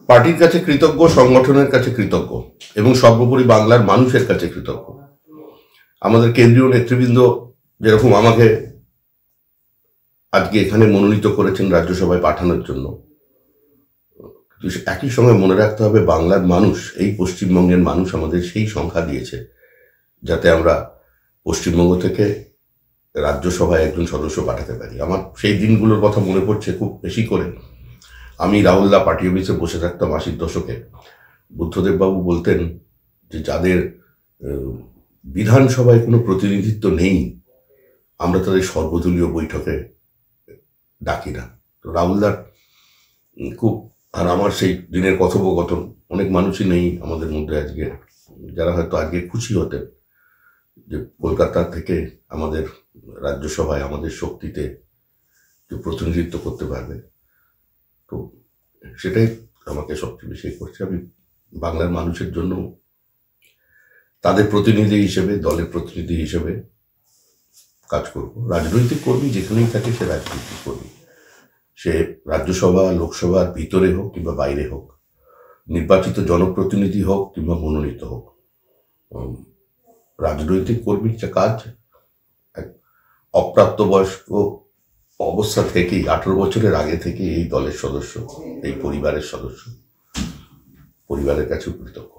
পার্টির কাছে কৃতজ্ঞ, সংগঠনের কাছে কৃতজ্ঞ এবং সর্বোপরি বাংলার মানুষের কাছে কৃতজ্ঞ। আমাদের কেন্দ্রীয় নেতৃবৃন্দ যেরকম আমাকে আজকে এখানে মনোনীত করেছেন রাজ্যসভায় পাঠানোর জন্য, একই সঙ্গে মনে রাখতে হবে বাংলার মানুষ, এই পশ্চিমবঙ্গের মানুষ আমাদের সেই সংখ্যা দিয়েছে যাতে আমরা পশ্চিমবঙ্গ থেকে রাজ্যসভায় একজন সদস্য পাঠাতে পারি। আমার সেই দিনগুলোর কথা মনে পড়ছে খুব বেশি করে। আমি রাহুলদা পার্টি অফিসে বসে থাকতাম 80-র দশকে। বুদ্ধদেব বাবু বলতেন যে যাদের বিধানসভায় কোনো প্রতিনিধিত্ব নেই আমরা তাদের সর্বদলীয় বৈঠকে ডাকি না। তো রাহুলদার খুব, আর আমার সেই দিনের কথোপকথন, অনেক মানুষই নেই আমাদের মধ্যে আজকে যারা হয়তো আজকে খুশি হতেন যে কলকাতা থেকে আমাদের রাজ্যসভায় আমাদের শক্তিতে প্রতিনিধিত্ব করতে পারবে। তো সেটাই আমাকে সবচেয়ে বেশি করছে। আমি বাংলার মানুষের জন্য তাদের প্রতিনিধি হিসেবে, দলের প্রতিনিধি হিসেবে কাজ করব। রাজনৈতিক কর্মী যেখানেই থাকে সে রাজনৈতিক কর্মী, সে রাজ্যসভা লোকসভার ভিতরে হোক কিংবা বাইরে হোক, নির্বাচিত জনপ্রতিনিধি হোক কিংবা মনোনীত হোক, রাজনৈতিক কর্মীর যে কাজ এক অপ্রাপ্তবয়স্ক অবস্থা থেকেই 18 বছরের আগে থেকে এই দলের সদস্য, এই পরিবারের সদস্য, পরিবারের কাছে কৃতজ্ঞ।